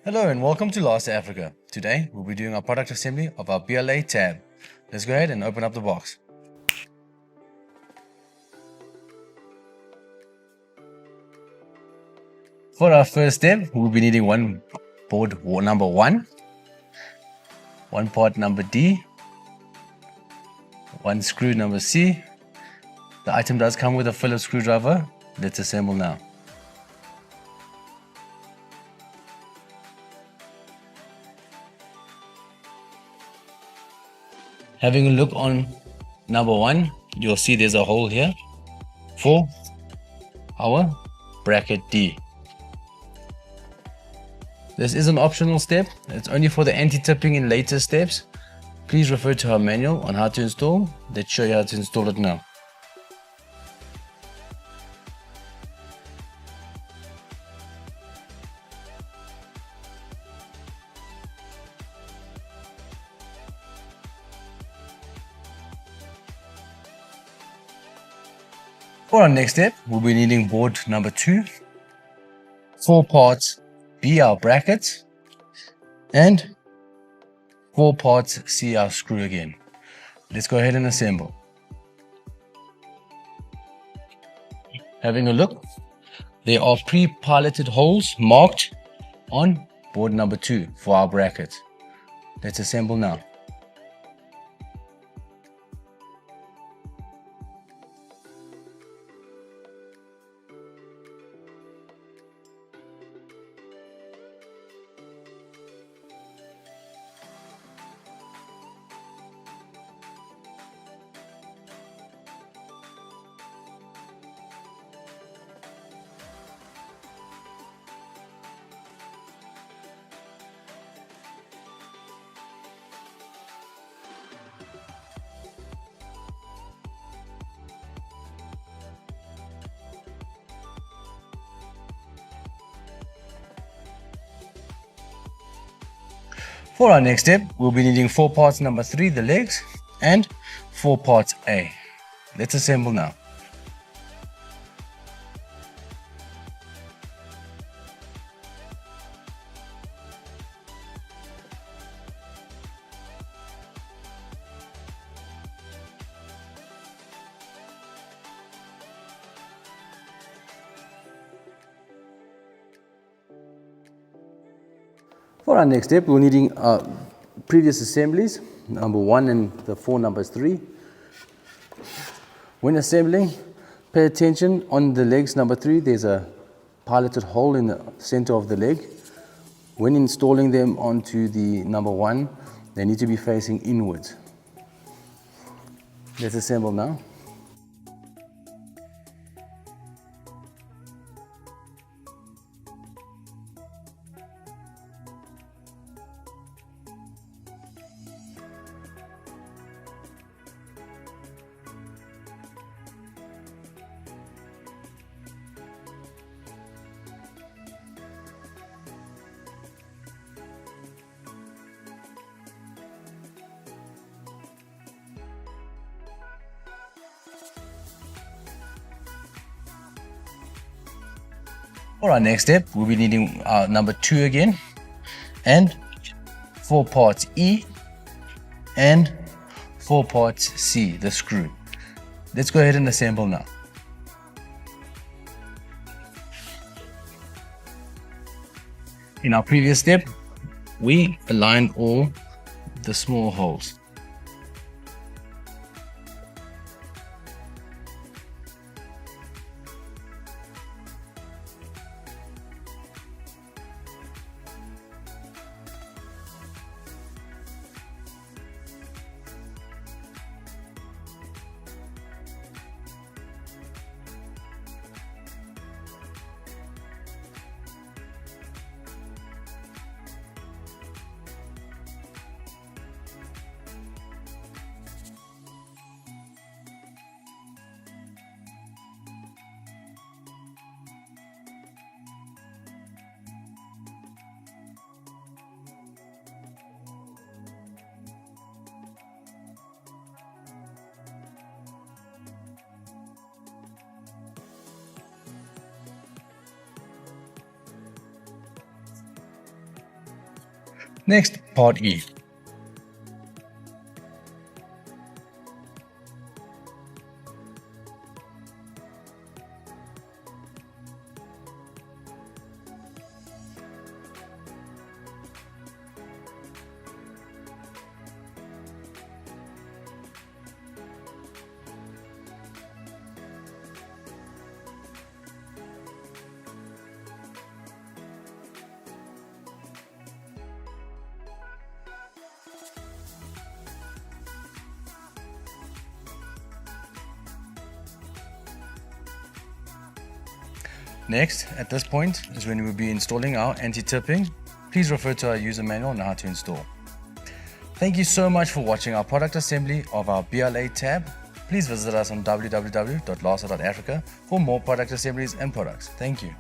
Hello and welcome to Lasa.Africa. Today we'll be doing our product assembly of our BLA-TAB. Let's go ahead and open up the box. For our first step, we'll be needing one board number 1, one part number D, one screw number C. The item does come with a Phillips screwdriver. Let's assemble now. Having a look on number 1, you'll see there's a hole here for our bracket D. This is an optional step. It's only for the anti-tipping in later steps. Please refer to our manual on how to install. Let's show you how to install it now. For our next step, we'll be needing board number 2, 4 parts B our brackets, and 4 parts C our screw again. Let's go ahead and assemble. Having a look, there are pre-piloted holes marked on board number 2 for our brackets. Let's assemble now. For our next step, we'll be needing 4 parts number 3, the legs, and 4 parts A. Let's assemble now. For our next step, we're needing previous assemblies, number 1 and the 4 numbers 3. When assembling, pay attention on the legs number 3, there's a piloted hole in the center of the leg. When installing them onto the number 1, they need to be facing inwards. Let's assemble now. For our next step, we'll be needing number 2 again, and 4 parts E, and 4 parts C, the screw. Let's go ahead and assemble now. In our previous step, we aligned all the small holes. Next, part E. Next, at this point is when we'll be installing our anti-tipping. Please refer to our user manual on how to install. Thank you so much for watching our product assembly of our BLA-TAB. Please visit us on www.lasa.africa for more product assemblies and products. Thank you.